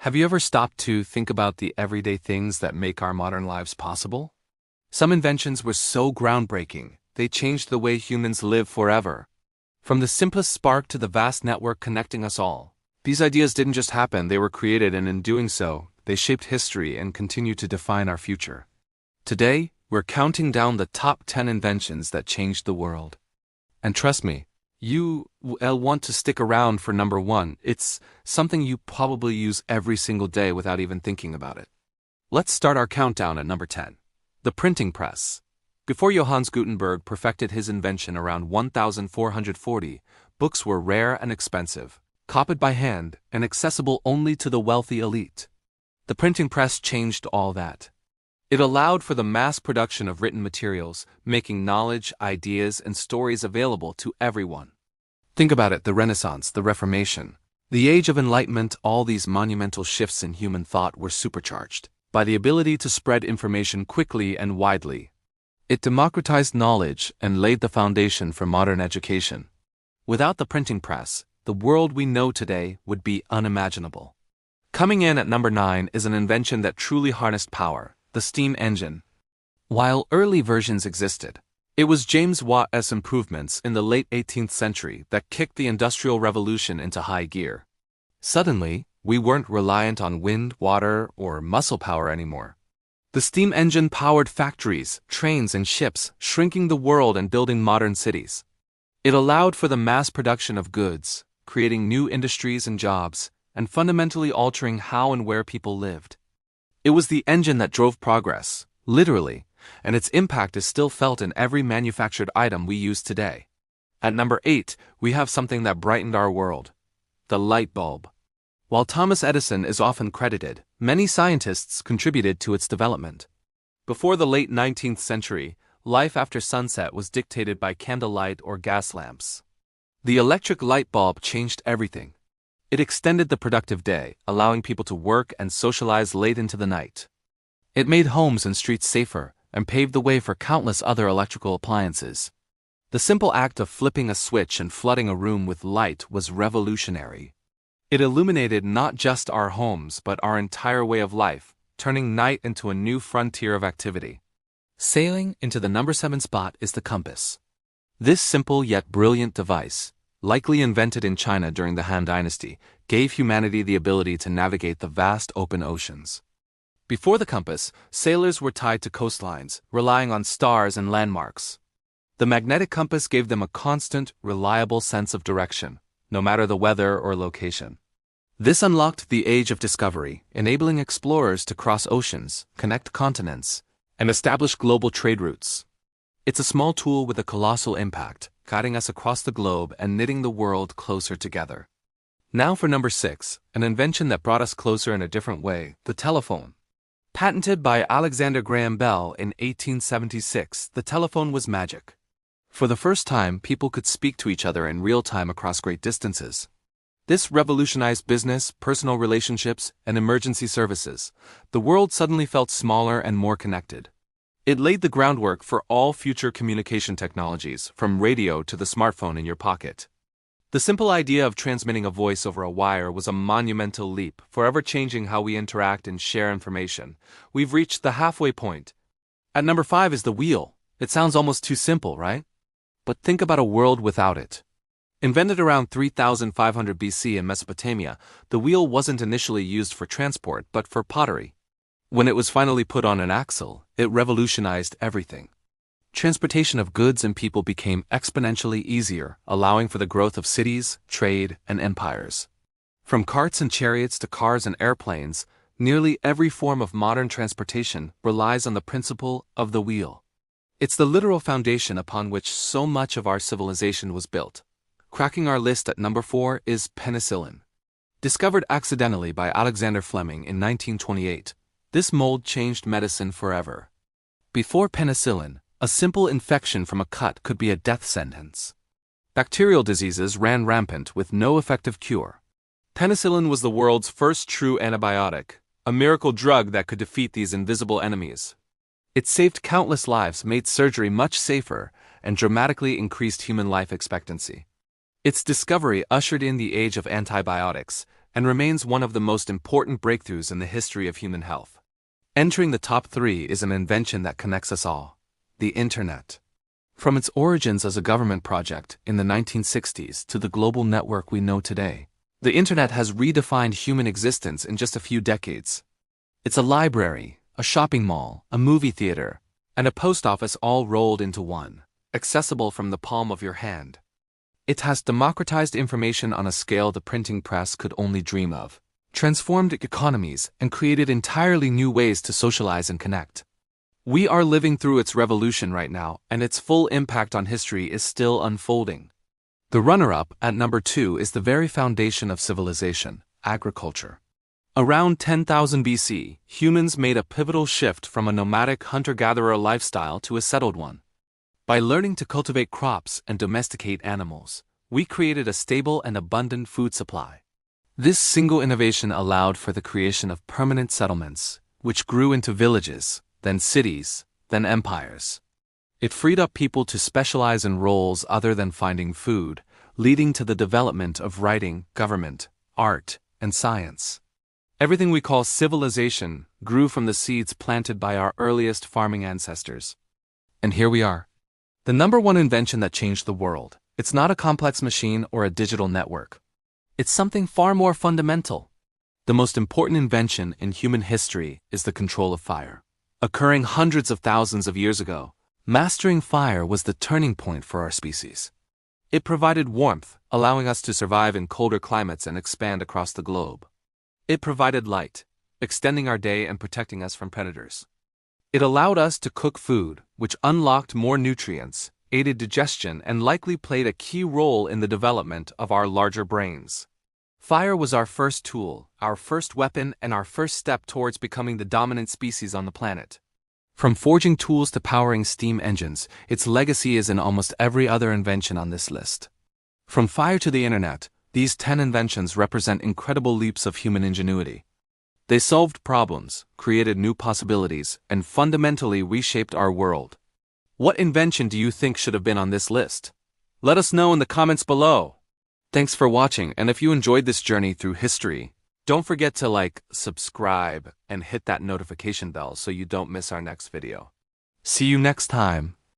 Have you ever stopped to think about the everyday things that make our modern lives possible? Some inventions were so groundbreaking, they changed the way humans live forever. From the simplest spark to the vast network connecting us all. These ideas didn't just happen, they were created, and in doing so, they shaped history and continue to define our future. Today, we're counting down the top 10 inventions that changed the world. And trust me, you will want to stick around for number 1. It's something you probably use every single day without even thinking about it. Let's start our countdown at number 10. The printing press. Before Johannes Gutenberg perfected his invention around 1440, books were rare and expensive, copied by hand, and accessible only to the wealthy elite. The printing press changed all that. It allowed for the mass production of written materials, making knowledge, ideas, and stories available to everyone. Think about it, the Renaissance, the Reformation, the Age of Enlightenment, all these monumental shifts in human thought were supercharged by the ability to spread information quickly and widely. It democratized knowledge and laid the foundation for modern education. Without the printing press, the world we know today would be unimaginable. Coming in at number 9 is an invention that truly harnessed power. The steam engine. While early versions existed, it was James Watt's improvements in the late 18th century that kicked the Industrial Revolution into high gear. Suddenly, we weren't reliant on wind, water, or muscle power anymore. The steam engine powered factories, trains, and ships, shrinking the world and building modern cities. It allowed for the mass production of goods, creating new industries and jobs, and fundamentally altering how and where people lived. It was the engine that drove progress, literally, and its impact is still felt in every manufactured item we use today. At number 8, we have something that brightened our world: the light bulb. While Thomas Edison is often credited, many scientists contributed to its development. Before the late 19th century, life after sunset was dictated by candlelight or gas lamps. The electric light bulb changed everything. It extended the productive day, allowing people to work and socialize late into the night. It made homes and streets safer and paved the way for countless other electrical appliances. The simple act of flipping a switch and flooding a room with light was revolutionary. It illuminated not just our homes but our entire way of life, turning night into a new frontier of activity. Sailing into the number 7 spot is the compass. This simple yet brilliant device, likely invented in China during the Han Dynasty, gave humanity the ability to navigate the vast open oceans. Before the compass, sailors were tied to coastlines, relying on stars and landmarks. The magnetic compass gave them a constant, reliable sense of direction, no matter the weather or location. This unlocked the age of discovery, enabling explorers to cross oceans, connect continents, and establish global trade routes. It's a small tool with a colossal impact, guiding us across the globe and knitting the world closer together. Now for number 6, an invention that brought us closer in a different way: the telephone. Patented by Alexander Graham Bell in 1876, the telephone was magic. For the first time, people could speak to each other in real time across great distances. This revolutionized business, personal relationships, and emergency services. The world suddenly felt smaller and more connected. It laid the groundwork for all future communication technologies, from radio to the smartphone in your pocket. The simple idea of transmitting a voice over a wire was a monumental leap, forever changing how we interact and share information. We've reached the halfway point. At number 5 is the wheel. It sounds almost too simple, right? But think about a world without it. Invented around 3500 BC in Mesopotamia, the wheel wasn't initially used for transport but for pottery. When it was finally put on an axle, it revolutionized everything. Transportation of goods and people became exponentially easier, allowing for the growth of cities, trade, and empires. From carts and chariots to cars and airplanes, nearly every form of modern transportation relies on the principle of the wheel. It's the literal foundation upon which so much of our civilization was built. Cracking our list at number 4 is penicillin. Discovered accidentally by Alexander Fleming in 1928, this mold changed medicine forever. Before penicillin, a simple infection from a cut could be a death sentence. Bacterial diseases ran rampant with no effective cure. Penicillin was the world's first true antibiotic, a miracle drug that could defeat these invisible enemies. It saved countless lives, made surgery much safer, and dramatically increased human life expectancy. Its discovery ushered in the age of antibiotics, and remains one of the most important breakthroughs in the history of human health. Entering the top 3 is an invention that connects us all: the Internet. From its origins as a government project in the 1960s to the global network we know today, the Internet has redefined human existence in just a few decades. It's a library, a shopping mall, a movie theater, and a post office all rolled into one, accessible from the palm of your hand. It has democratized information on a scale the printing press could only dream of, transformed economies, and created entirely new ways to socialize and connect. We are living through its revolution right now, and its full impact on history is still unfolding. The runner-up at number 2 is the very foundation of civilization: agriculture. Around 10,000 BC, humans made a pivotal shift from a nomadic hunter-gatherer lifestyle to a settled one. By learning to cultivate crops and domesticate animals, we created a stable and abundant food supply. This single innovation allowed for the creation of permanent settlements, which grew into villages, then cities, then empires. It freed up people to specialize in roles other than finding food, leading to the development of writing, government, art, and science. Everything we call civilization grew from the seeds planted by our earliest farming ancestors. And here we are. The number 1 invention that changed the world. It's not a complex machine or a digital network. It's something far more fundamental. The most important invention in human history is the control of fire. Occurring hundreds of thousands of years ago, mastering fire was the turning point for our species. It provided warmth, allowing us to survive in colder climates and expand across the globe. It provided light, extending our day and protecting us from predators. It allowed us to cook food, which unlocked more nutrients, aided digestion, and likely played a key role in the development of our larger brains. Fire was our first tool, our first weapon, and our first step towards becoming the dominant species on the planet. From forging tools to powering steam engines, its legacy is in almost every other invention on this list. From fire to the Internet, these 10 inventions represent incredible leaps of human ingenuity. They solved problems, created new possibilities, and fundamentally reshaped our world. What invention do you think should have been on this list? Let us know in the comments below. Thanks for watching, and if you enjoyed this journey through history, don't forget to like, subscribe, and hit that notification bell so you don't miss our next video. See you next time.